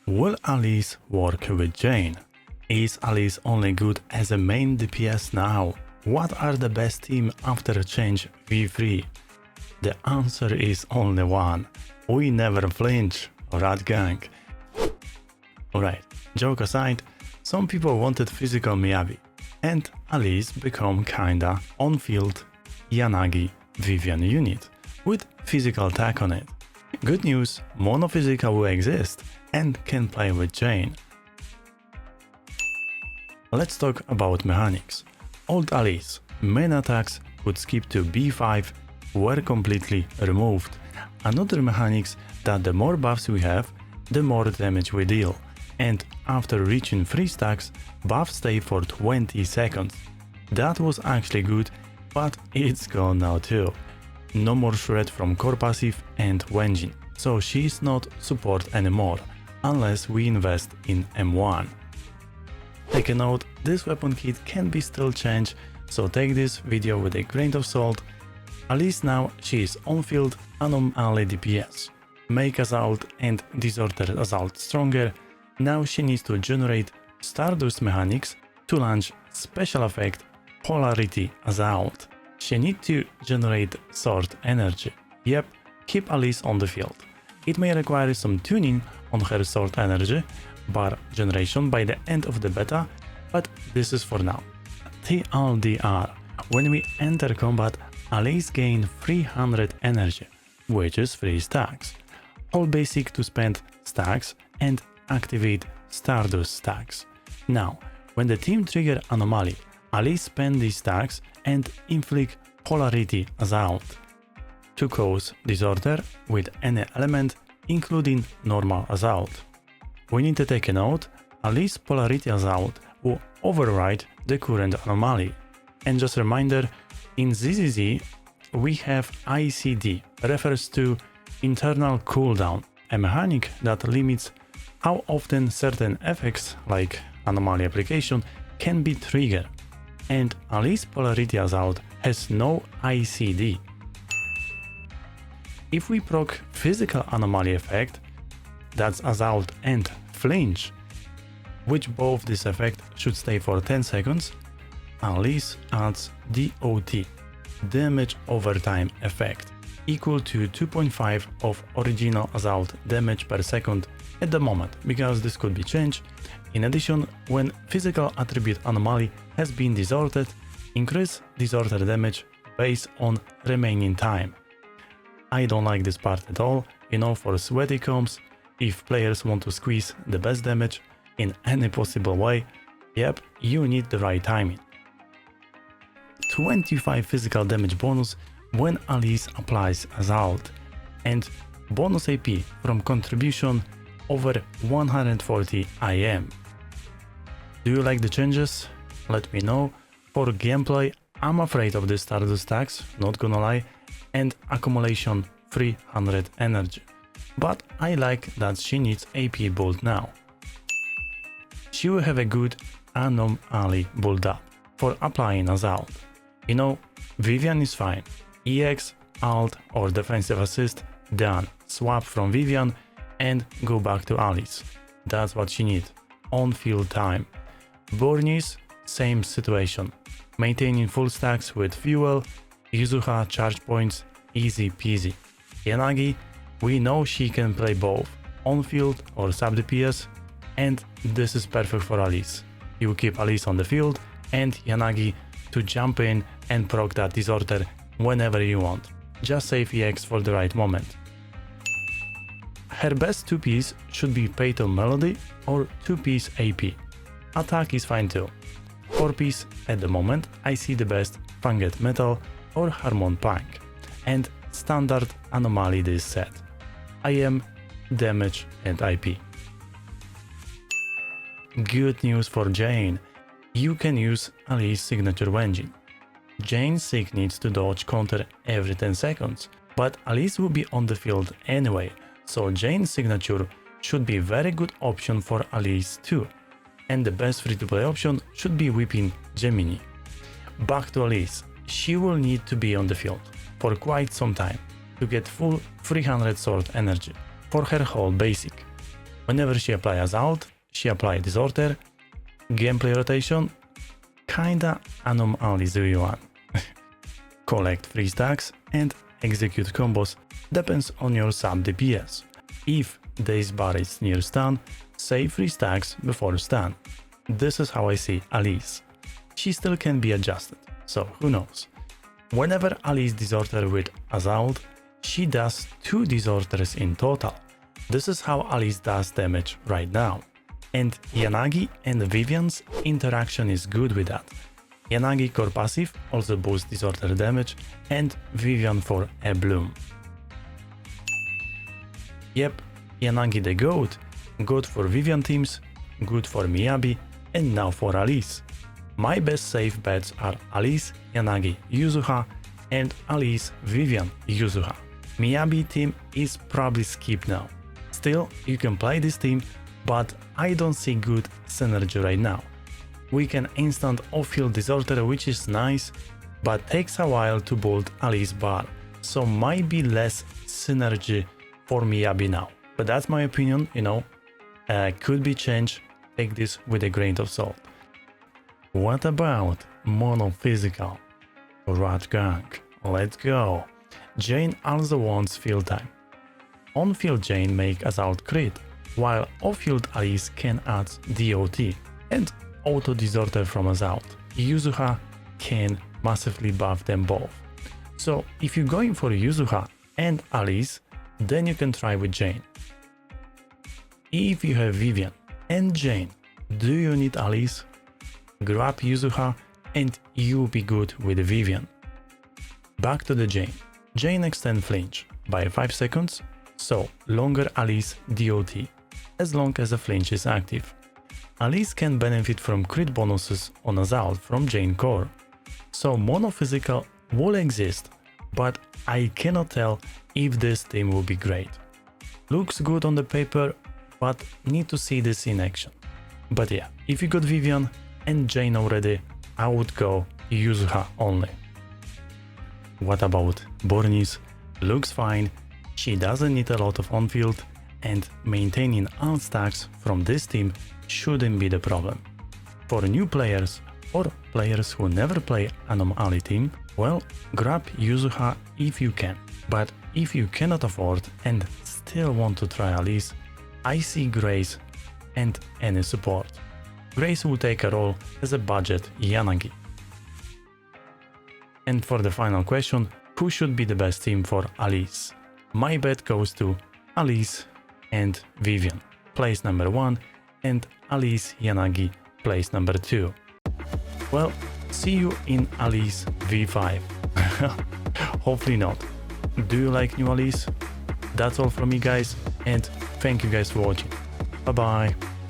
Will Alice work with Jane? Is Alice only good as a main DPS now? What are the best team after change V3? The answer is only one. We never flinch, Rat Gang. Alright, joke aside, some people wanted physical Miyabi, and Alice become kinda on-field Yanagi Vivian unit with physical attack on it. Good news, monophysical will exist and can play with Jane. Let's talk about mechanics. Old Alice main attacks could skip to B5 were completely removed. Another mechanics that the more buffs we have, the more damage we deal, and after reaching 3 stacks, buffs stay for 20 seconds. That was actually good, but it's gone now too. No more shred from core passive and Wenjin, so she's not support anymore, unless we invest in M1. Take a note, this weapon kit can be still changed, so take this video with a grain of salt. Alice now she is on-field anomaly DPS. Make Assault and Disorder Assault stronger. Now she needs to generate Stardust mechanics to launch special effect Polarity Assault. She needs to generate Sword energy. Yep, keep Alice on the field. It may require some tuning on her Sword energy bar generation by the end of the beta, but this is for now. TLDR. When we enter combat, Alice gain 300 energy, which is 3 stacks. Hold basic to spend stacks and activate Stardust stacks. Now, when the team trigger anomaly, Alice spend these stacks and inflict Polarity Assault to cause disorder with any element, including normal assault. We need to take a note, Alice Polarity Assault will override the current anomaly. And just a reminder, in ZZZ we have ICD, refers to internal cooldown, a mechanic that limits how often certain effects like anomaly application can be triggered. And Alice Polarity Assault has no ICD. If we proc physical anomaly effect, that's Assault and Flinch, which both this effect should stay for 10 seconds, Alice adds DOT, damage over time effect, equal to 2.5 of original Assault damage per second at the moment, because this could be changed. In addition, when physical attribute anomaly has been disordered, increase disorder damage based on remaining time. I don't like this part at all, for sweaty comps, if players want to squeeze the best damage in any possible way, yep, you need the right timing. 25 physical damage bonus when Alice applies Assault, and bonus AP from contribution over 140 IM. Do you like the changes? Let me know. For gameplay, I'm afraid of the Stardust stacks, not gonna lie, and accumulation 300 energy. But I like that she needs AP build now. She will have a good anomaly build up for applying Assault. Vivian is fine. EX, Alt or defensive assist, done. Swap from Vivian and go back to Alice. That's what she needs. On-field time. Bornis, same situation. Maintaining full stacks with fuel, Yuzuha charge points, easy peasy. Yanagi, we know she can play both, on-field or sub-DPS, and this is perfect for Alice. You keep Alice on the field and Yanagi to jump in and proc that disorder whenever you want. Just save EX for the right moment. Her best 2-piece should be Fatal Melody or 2-piece AP. Attack is fine too. 4-piece at the moment I see the best Fanged Metal or Harmon Punk, and standard anomaly this set. IM, damage and IP. Good news for Jane. You can use Alice's signature Wenjin. Jane's sig needs to dodge counter every 10 seconds, but Alice will be on the field anyway, so Jane's signature should be very good option for Alice too. And the best free-to-play option should be whipping Gemini. Back to Alice, she will need to be on the field for quite some time to get full 300 sword energy for her whole basic. Whenever she apply Assault, she apply Disorder, gameplay rotation, kinda Anomaly's V1. Collect 3 stacks and execute combos, depends on your sub DPS. If this bar is near stun, save 3 stacks before stun. This is how I see Alice. She still can be adjusted, so who knows. Whenever Alice disorder with Assault, she does 2 disorders in total. This is how Alice does damage right now. And Yanagi and Vivian's interaction is good with that. Yanagi core passive also boosts disorder damage, and Vivian for a bloom. Yep, Yanagi the GOAT, good for Vivian teams, good for Miyabi, and now for Alice. My best safe bets are Alice, Yanagi, Yuzuha, and Alice, Vivian, Yuzuha. Miyabi team is probably skipped now. Still, you can play this team, but I don't see good synergy right now. We can instant off-field disorder, which is nice, but takes a while to build Alice bar, so might be less synergy for Miyabi now. But that's my opinion, you know, could be changed, take this with a grain of salt. What about mono physical? Rat Gang, let's go. Jane also wants field time. On-field Jane make Assault crit, while off-field Alice can add DOT and auto disorder from Assault. Yuzuha can massively buff them both. So if you're going for Yuzuha and Alice, then you can try with Jane. If you have Vivian and Jane, do you need Alice? Grab Yuzuha and you'll be good with Vivian. Back to the Jane. Jane extend flinch by 5 seconds, so longer Alice DOT, as long as the flinch is active. Alice can benefit from crit bonuses on Assault from Jane core, so mono physical will exist, but I cannot tell if this team will be great. Looks good on the paper, but need to see this in action. But yeah, if you got Vivian and Jane already, I would go Yuzuha only. What about Bornis? Looks fine, she doesn't need a lot of on-field, and maintaining all stacks from this team shouldn't be the problem. For new players or players who never play Anomaly team, well, grab Yuzuha if you can. But if you cannot afford and still want to try Alice, I see Grace and any support. Grace will take a role as a budget Yanagi. And for the final question, who should be the best team for Alice? My bet goes to Alice and Vivian, place number 1, and Alice Yanagi, place number 2. Well, see you in Alice V5. Hopefully not. Do you like new Alice? That's all from me guys, and thank you guys for watching. Bye bye.